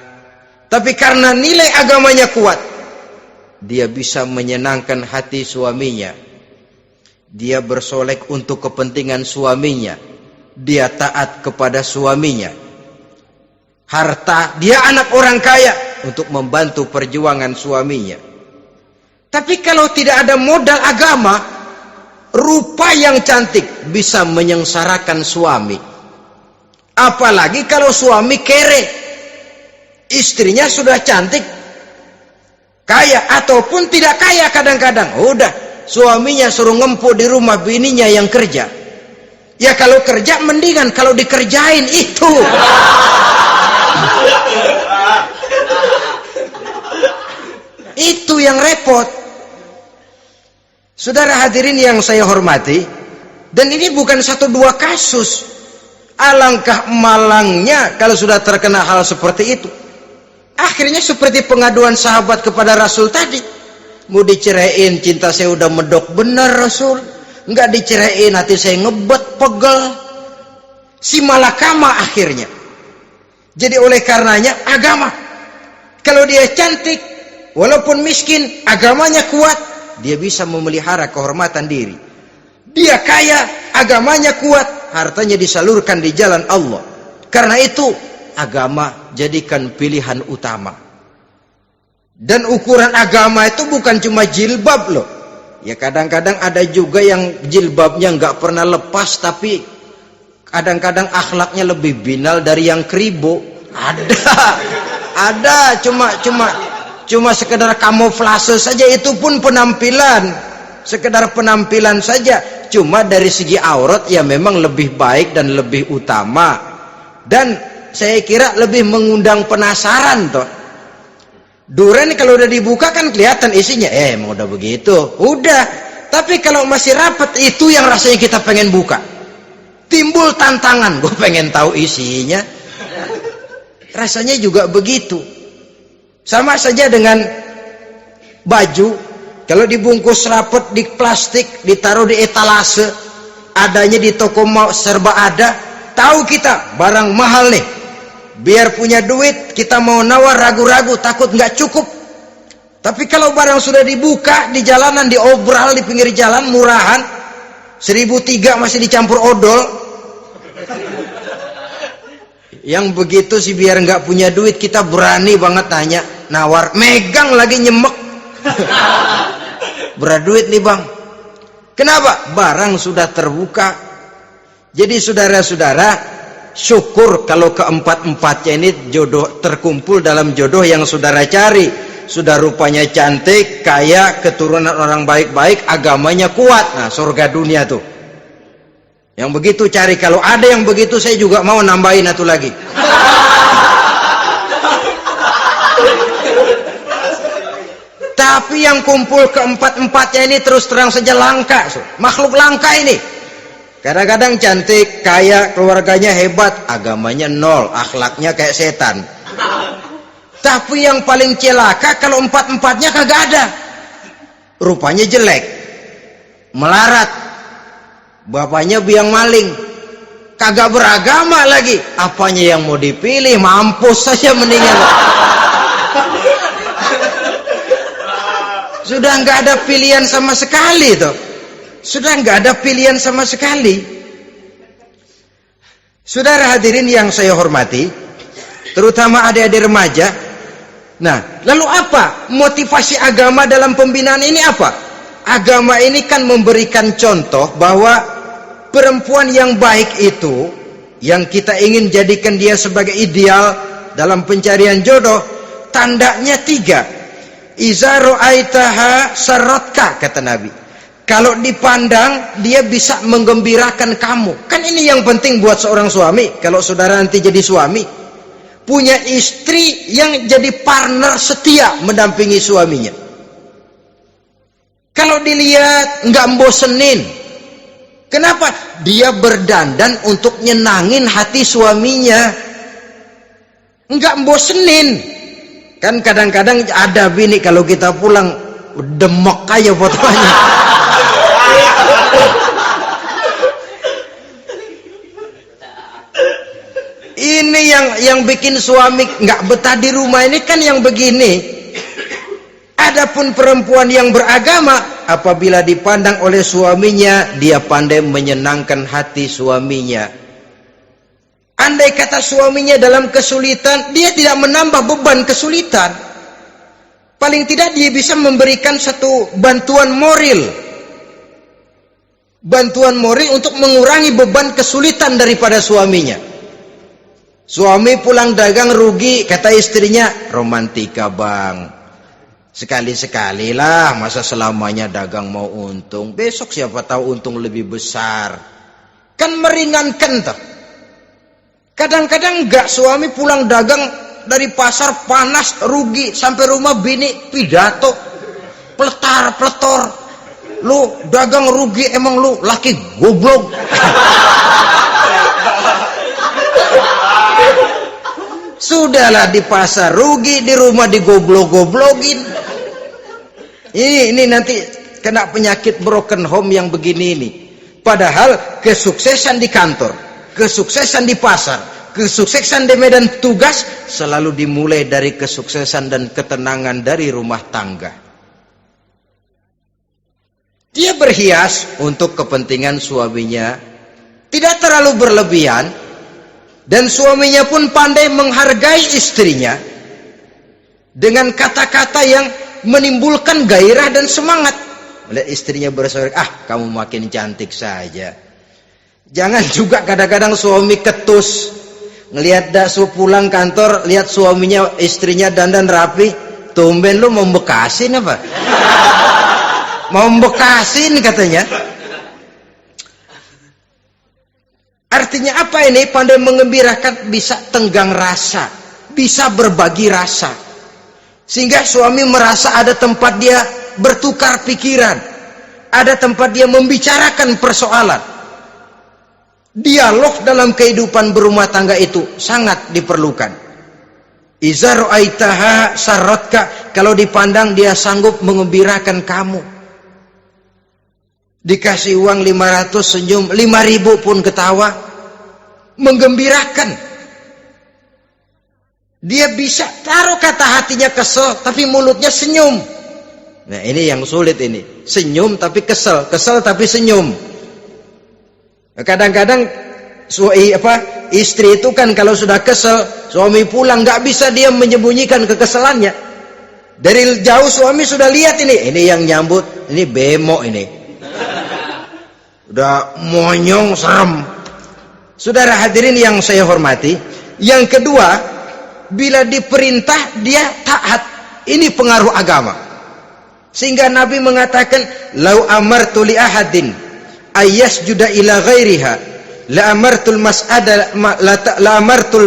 tapi karena nilai agamanya kuat, dia bisa menyenangkan hati suaminya. Dia bersolek untuk kepentingan suaminya. Dia taat kepada suaminya. Harta, dia anak orang kaya untuk membantu perjuangan suaminya. Tapi kalau tidak ada modal agama, rupa yang cantik bisa menyengsarakan suami. Apalagi kalau suami kere, istrinya sudah cantik, kaya ataupun tidak kaya kadang-kadang, udah suaminya suruh ngempu di rumah, bininya yang kerja. Ya kalau kerja mendingan kalau dikerjain itu. Itu yang repot. Saudara hadirin yang saya hormati, dan ini bukan satu dua kasus. Alangkah malangnya kalau sudah terkena hal seperti itu. Akhirnya seperti pengaduan sahabat kepada Rasul tadi. Mau diceraiin, cinta saya udah medok benar Rasul. Enggak diceraiin, hati saya ngebet, pegel. Si malakama akhirnya. Jadi oleh karenanya agama. Kalau dia cantik, walaupun miskin, agamanya kuat, dia bisa memelihara kehormatan diri. Dia kaya, agamanya kuat, hartanya disalurkan di jalan Allah. Karena itu, agama jadikan pilihan utama. Dan ukuran agama itu bukan cuma jilbab loh. Ya kadang-kadang ada juga yang jilbabnya nggak pernah lepas, tapi kadang-kadang akhlaknya lebih binal dari yang kribo. Ada cuma sekedar kamuflase saja, itu pun penampilan, sekedar penampilan saja. Cuma dari segi aurat ya memang lebih baik dan lebih utama, dan saya kira lebih mengundang penasaran toh. Duren kalau udah dibuka kan kelihatan isinya, emang udah begitu, udah. Tapi kalau masih rapat, itu yang rasanya kita pengen buka, timbul tantangan, gue pengen tahu isinya. Rasanya juga begitu. Sama saja dengan baju, kalau dibungkus rapat di plastik, ditaruh di etalase, adanya di toko serba ada, tahu kita barang mahal nih. Biar punya duit, kita mau nawar ragu-ragu, takut nggak cukup. Tapi kalau barang sudah dibuka di jalanan, diobral di pinggir jalan, murahan, 1.300 masih dicampur odol. Yang begitu sih biar nggak punya duit, kita berani banget tanya, nawar, megang lagi nyemek. Berat duit nih bang. Kenapa? Barang sudah terbuka. Jadi saudara-saudara, syukur kalau keempat-empatnya ini jodoh terkumpul dalam jodoh yang saudara cari. Sudah rupanya cantik, kaya, keturunan orang baik-baik, agamanya kuat. Nah, surga dunia tuh. Yang begitu cari. Kalau ada yang begitu, saya juga mau nambahin satu lagi. Tapi yang kumpul keempat-empatnya ini terus terang saja langka. Makhluk langka ini. Kadang-kadang cantik, kaya, keluarganya hebat, agamanya nol, akhlaknya kayak setan. Tapi yang paling celaka kalau empat-empatnya kagak ada. Rupanya jelek, melarat, bapaknya biang maling, kagak beragama lagi. Apanya yang mau dipilih? Mampus saja mendingan. Sudah nggak ada pilihan sama sekali tuh. Sudah nggak ada pilihan sama sekali. Saudara hadirin yang saya hormati, terutama adik-adik remaja. Nah, lalu apa motivasi agama dalam pembinaan ini apa? Agama ini kan memberikan contoh bahwa perempuan yang baik itu, yang kita ingin jadikan dia sebagai ideal dalam pencarian jodoh, tandanya 3. Iza ra'aitaha saratka, kata Nabi. Kalau dipandang, dia bisa menggembirakan kamu. Kan ini yang penting buat seorang suami. Kalau saudara nanti jadi suami, punya istri yang jadi partner setia mendampingi suaminya. Kalau dilihat nggak bosenin, Kenapa? Dia berdandan untuk nyenangin hati suaminya, enggak bosenin. Kan kadang-kadang ada bini kalau kita pulang demek aja fotonya. Ini yang bikin suami nggak betah di rumah ini kan yang begini. Adapun perempuan yang beragama, apabila dipandang oleh suaminya, dia pandai menyenangkan hati suaminya. Andai kata suaminya dalam kesulitan, dia tidak menambah beban kesulitan. Paling tidak dia bisa memberikan satu bantuan moral. Bantuan moral untuk mengurangi beban kesulitan daripada suaminya. Suami pulang dagang rugi, kata istrinya, romantika bang. Sekali-sekali lah, masa selamanya dagang mau untung. Besok siapa tahu untung lebih besar. Kan meringankan toh. Kadang-kadang enggak, suami pulang dagang dari pasar panas, rugi, sampai rumah bini pidato, pletar-pletor. Lu dagang rugi, emang lu laki goblok. Sudahlah di pasar rugi, di rumah digoblok-goblokin. Ini nanti kena penyakit broken home yang begini ini. Padahal kesuksesan di kantor, kesuksesan di pasar, kesuksesan di medan tugas selalu dimulai dari kesuksesan dan ketenangan dari rumah tangga. Dia berhias untuk kepentingan suaminya, tidak terlalu berlebihan, dan suaminya pun pandai menghargai istrinya dengan kata-kata yang menimbulkan gairah dan semangat. Melihat istrinya bersorak, kamu makin cantik saja. Jangan juga kadang-kadang suami ketus, ngelihat pulang kantor, lihat suaminya, istrinya dandan rapi, tumben lu mau bekasin apa? Mau bekasin katanya. Artinya apa ini? Pandai mengembirakan, bisa tenggang rasa, bisa berbagi rasa. Sehingga suami merasa ada tempat dia bertukar pikiran, ada tempat dia membicarakan persoalan. Dialog dalam kehidupan berumah tangga itu sangat diperlukan. Iza ra'aitaha sarratka, kalau dipandang dia sanggup mengembirakan kamu. Dikasih uang 500 senyum, 5.000 pun ketawa, menggembirakan. Dia bisa taruh kata hatinya kesel, tapi mulutnya senyum. Nah ini yang sulit ini. Senyum tapi kesel, kesel tapi senyum. Kadang-kadang istri itu kan kalau sudah kesel, suami pulang nggak bisa dia menyembunyikan kekesalannya. Dari jauh suami sudah lihat ini yang nyambut, ini bemo ini. Udah monyong, serem. Saudara hadirin yang saya hormati, yang kedua, bila diperintah dia taat. Ini pengaruh agama. Sehingga Nabi mengatakan, "Lau amartu li ahadin ayyasjuda ila ghairiha, la amartul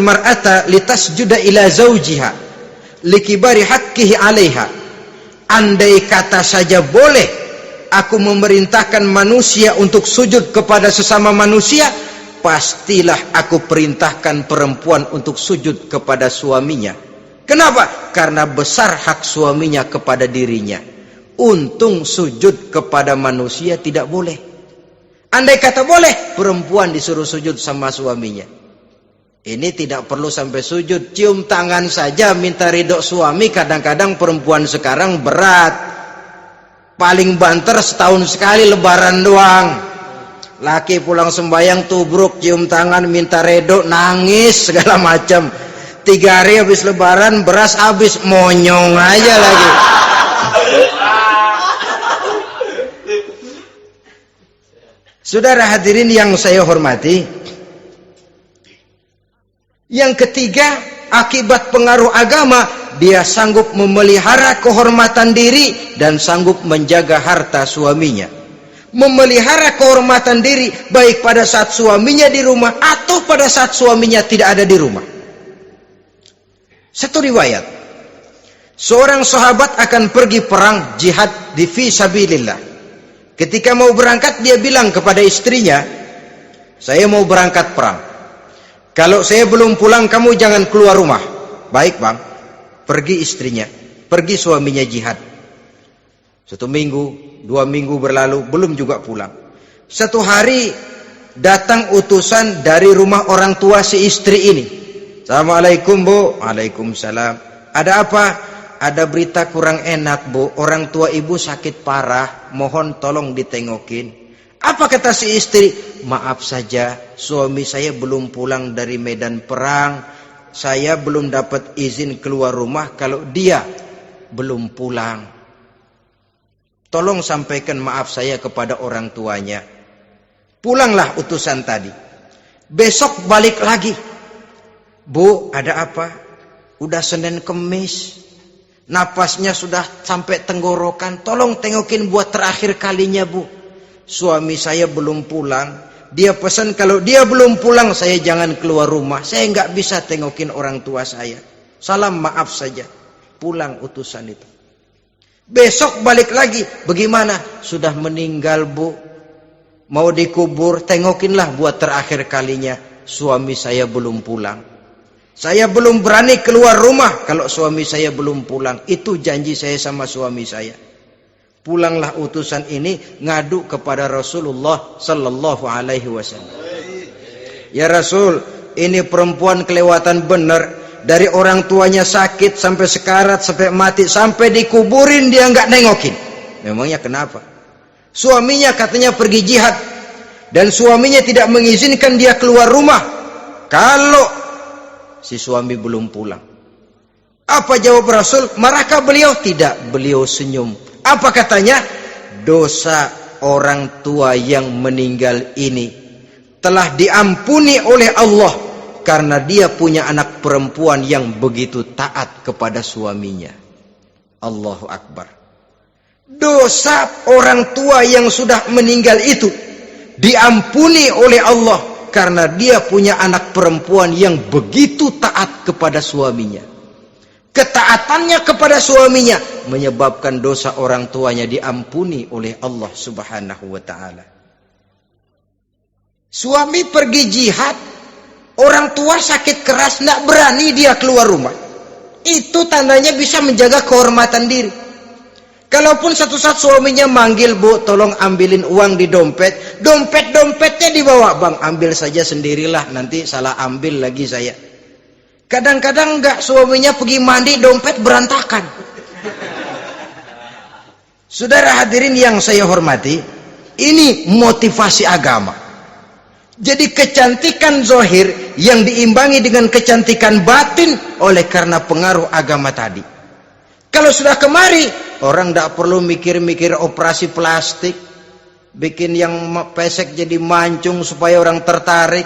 mar'ata litasjuda ila zawjiha likibari haqqihi 'alaiha." Andai kata saja boleh aku memerintahkan manusia untuk sujud kepada sesama manusia, pastilah aku perintahkan perempuan untuk sujud kepada suaminya. Kenapa? Karena besar hak suaminya kepada dirinya. Untung sujud kepada manusia tidak boleh. Andai kata boleh, perempuan disuruh sujud sama suaminya. Ini tidak perlu sampai sujud, cium tangan saja minta ridho suami. Kadang-kadang perempuan sekarang berat. Paling banter setahun sekali lebaran doang. Laki pulang sembahyang tubruk, cium tangan, minta redo, nangis segala macam. 3 hari habis lebaran, beras habis, monyong aja lagi. Saudara hadirin yang saya hormati, yang ketiga, akibat pengaruh agama, dia sanggup memelihara kehormatan diri dan sanggup menjaga harta suaminya. Memelihara kehormatan diri baik pada saat suaminya di rumah atau pada saat suaminya tidak ada di rumah. Satu riwayat, seorang sahabat akan pergi perang jihad di fi sabilillah. Ketika mau berangkat dia bilang kepada istrinya, saya mau berangkat perang. Kalau saya belum pulang kamu jangan keluar rumah. Baik bang. Pergi istrinya, pergi suaminya jihad. 1 minggu, 2 minggu berlalu, belum juga pulang. Satu hari datang utusan dari rumah orang tua si istri ini. Assalamualaikum bu. Waalaikumsalam. Ada apa? Ada berita kurang enak bu. Orang tua ibu sakit parah. Mohon tolong ditengokin. Apa kata si istri? Maaf saja, suami saya belum pulang dari medan perang. Saya belum dapat izin keluar rumah kalau dia belum pulang. Tolong sampaikan maaf saya kepada orang tuanya. Pulanglah utusan tadi. Besok balik lagi. Bu, ada apa? Udah Senin Kemis. Napasnya sudah sampai tenggorokan. Tolong tengokin buat terakhir kalinya bu. Suami saya belum pulang. Dia pesan kalau dia belum pulang saya jangan keluar rumah. Saya nggak bisa tengokin orang tua saya. Salam maaf saja. Pulang utusan itu. Besok balik lagi. Bagaimana? Sudah meninggal bu. Mau dikubur. Tengokinlah buat terakhir kalinya. Suami saya belum pulang. Saya belum berani keluar rumah kalau suami saya belum pulang. Itu janji saya sama suami saya. Pulanglah utusan ini ngadu kepada Rasulullah sallallahu alaihi wasallam. Ya Rasul, ini perempuan kelewatan benar. Dari orang tuanya sakit sampai sekarat, sampai mati, sampai dikuburin dia nggak nengokin. Memangnya kenapa? Suaminya katanya pergi jihad dan suaminya tidak mengizinkan dia keluar rumah kalau si suami belum pulang. Apa jawab Rasul? Marahkah beliau? Tidak, beliau senyum. Apa katanya? Dosa orang tua yang meninggal ini telah diampuni oleh Allah karena dia punya anak perempuan yang begitu taat kepada suaminya. Allahu Akbar. Dosa orang tua yang sudah meninggal itu diampuni oleh Allah karena dia punya anak perempuan yang begitu taat kepada suaminya. Ketaatannya kepada suaminya menyebabkan dosa orang tuanya diampuni oleh Allah Subhanahu wa ta'ala. Suami pergi jihad, orang tua sakit keras, tidak berani dia keluar rumah. Itu tandanya bisa menjaga kehormatan diri. Kalaupun satu saat suaminya manggil, bu tolong ambilin uang di dompet. Dompetnya dibawa, bang ambil saja sendirilah, nanti salah ambil lagi saya. Kadang-kadang enggak, suaminya pergi mandi, dompet berantakan. Saudara hadirin yang saya hormati, ini motivasi agama. Jadi kecantikan zahir yang diimbangi dengan kecantikan batin oleh karena pengaruh agama tadi. Kalau sudah kemari, orang tidak perlu mikir-mikir operasi plastik, bikin yang pesek jadi mancung supaya orang tertarik,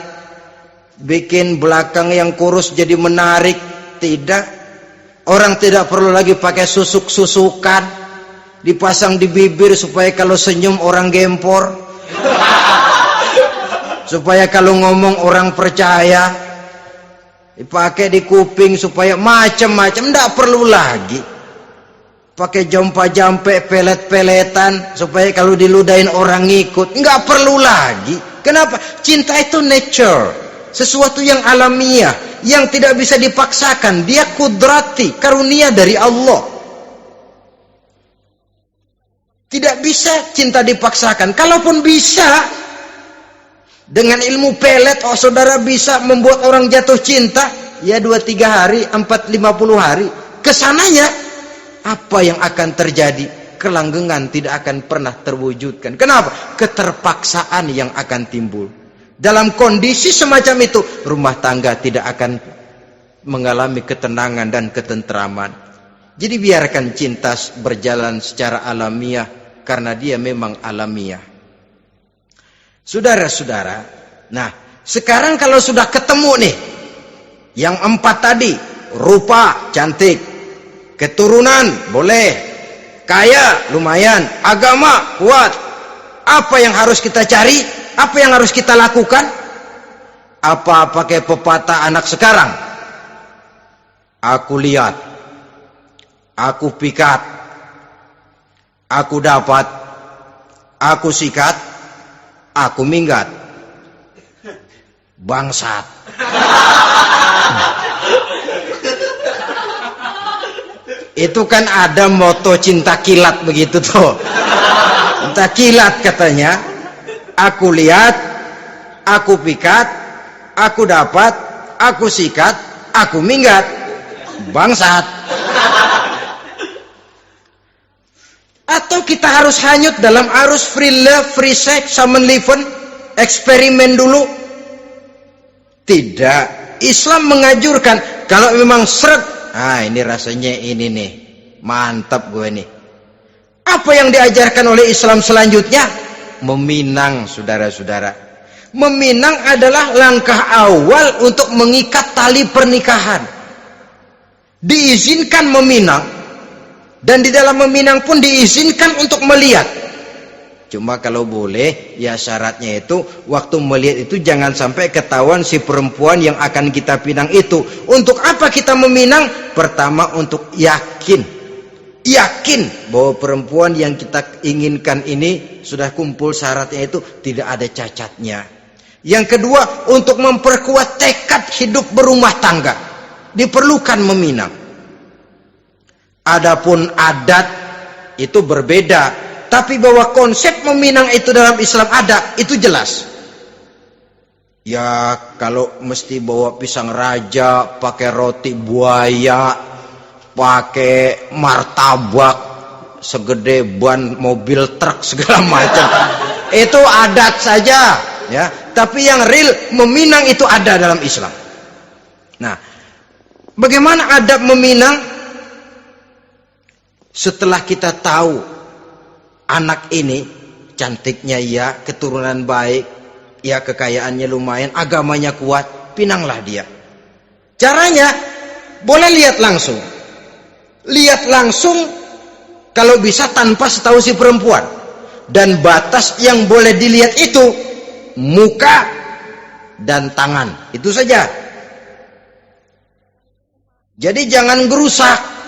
bikin belakang yang kurus jadi menarik. Tidak. Orang tidak perlu lagi pakai susuk-susukan, dipasang di bibir supaya kalau senyum orang gempor, supaya kalau ngomong orang percaya, dipakai di kuping supaya macam-macam. Tidak perlu lagi pakai jompa-jampe, pelet-peletan supaya kalau diludahin orang ngikut. Nggak perlu lagi. Kenapa? Cinta itu nature, sesuatu yang alamiah, yang tidak bisa dipaksakan. Dia kudrati, karunia dari Allah. Tidak bisa cinta dipaksakan. Kalaupun bisa, dengan ilmu pelet, oh saudara bisa membuat orang jatuh cinta, ya 2-3 hari, 4-50 hari. Kesananya, apa yang akan terjadi? Kelanggengan tidak akan pernah terwujudkan. Kenapa? Keterpaksaan yang akan timbul. Dalam kondisi semacam itu, rumah tangga tidak akan mengalami ketenangan dan ketentraman. Jadi biarkan cinta berjalan secara alamiah, karena dia memang alamiah. Saudara-saudara, nah sekarang kalau sudah ketemu nih, yang 4 tadi, rupa cantik, keturunan boleh, kaya lumayan, agama kuat. Apa yang harus kita cari? Apa yang harus kita lakukan? Apa pakai pepatah anak sekarang? Aku lihat, aku pikat, aku dapat, aku sikat, aku minggat. Bangsat. Itu kan ada moto cinta kilat begitu tuh. Cinta kilat katanya. Aku lihat, aku pikat, aku dapat, aku sikat, aku minggat. Bangsat. Atau kita harus hanyut dalam arus free love, free sex, summon living, eksperimen dulu? Tidak. Islam menganjurkan kalau memang seret, ini rasanya ini nih, mantap gue nih. Apa yang diajarkan oleh Islam selanjutnya? Meminang, saudara-saudara. Meminang adalah langkah awal untuk mengikat tali pernikahan. Diizinkan meminang, dan di dalam meminang pun diizinkan untuk melihat. Cuma kalau boleh, ya syaratnya itu waktu melihat itu jangan sampai ketahuan si perempuan yang akan kita pinang itu. Untuk apa kita meminang? Pertama, untuk yakin bahwa perempuan yang kita inginkan ini sudah kumpul syaratnya, itu tidak ada cacatnya. Yang kedua, untuk memperkuat tekad hidup berumah tangga, diperlukan meminang. Adapun adat itu berbeda. Tapi bahwa konsep meminang itu dalam Islam ada, itu jelas. Ya kalau mesti bawa pisang raja, pakai roti buaya, pakai martabak segede ban mobil truk segala macam, itu adat saja, ya. Tapi yang real meminang itu ada dalam Islam. Nah, bagaimana adab meminang? Setelah kita tahu anak ini cantiknya ya, keturunan baik ya, kekayaannya lumayan, agamanya kuat, pinanglah dia. Caranya boleh lihat langsung kalau bisa tanpa setahu si perempuan. Dan batas yang boleh dilihat itu muka dan tangan, itu saja. Jadi jangan gerusak.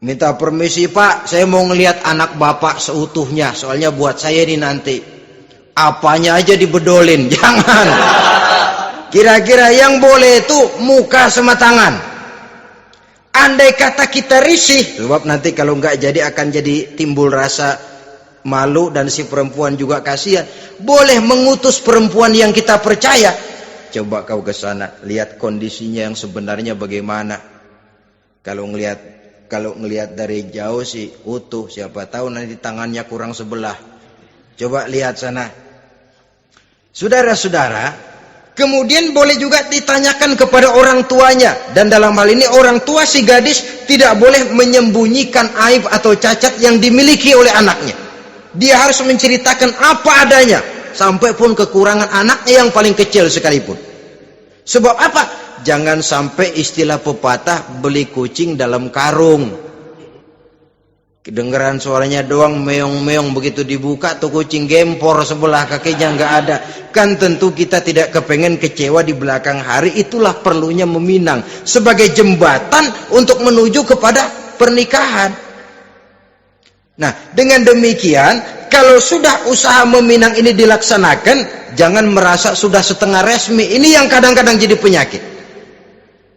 Minta permisi Pak, saya mau ngelihat anak bapak seutuhnya, soalnya buat saya ini nanti. Apanya aja dibedolin, jangan. Kira-kira yang boleh itu muka sama tangan. Andai kata kita risih, sebab nanti kalau nggak jadi akan jadi timbul rasa malu dan si perempuan juga kasihan. Boleh mengutus perempuan yang kita percaya. Coba kau ke sana, lihat kondisinya yang sebenarnya bagaimana. Kalau ngelihat dari jauh sih utuh, siapa tahu nanti tangannya kurang sebelah. Coba lihat sana. Saudara-saudara, kemudian boleh juga ditanyakan kepada orang tuanya. Dan dalam hal ini orang tua si gadis tidak boleh menyembunyikan aib atau cacat yang dimiliki oleh anaknya. Dia harus menceritakan apa adanya, sampai pun kekurangan anaknya yang paling kecil sekalipun. Sebab apa? Jangan sampai istilah pepatah beli kucing dalam karung. Kedengeran suaranya doang meong-meong, begitu dibuka tuh kucing gempor sebelah kakinya nggak ada. Kan tentu kita tidak kepengen kecewa di belakang hari. Itulah perlunya meminang sebagai jembatan untuk menuju kepada pernikahan. Nah, dengan demikian kalau sudah usaha meminang ini dilaksanakan, jangan merasa sudah setengah resmi. Ini yang kadang-kadang jadi penyakit.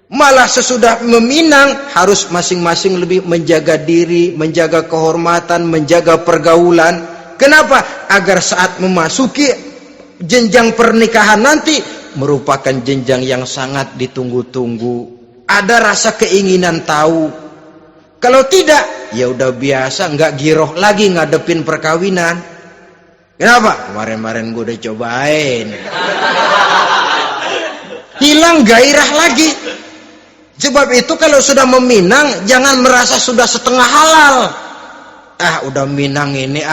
Malah sesudah meminang harus masing-masing lebih menjaga diri, menjaga kehormatan, menjaga pergaulan. Kenapa? Agar saat memasuki jenjang pernikahan nanti merupakan jenjang yang sangat ditunggu-tunggu. Ada rasa keinginan tahu. Kalau tidak, ya udah biasa, nggak giroh lagi ngadepin perkawinan. Kenapa? Kemarin-kemarin gue udah cobain. Hilang gairah lagi. Sebab itu kalau sudah meminang jangan merasa sudah setengah halal. Udah minang ini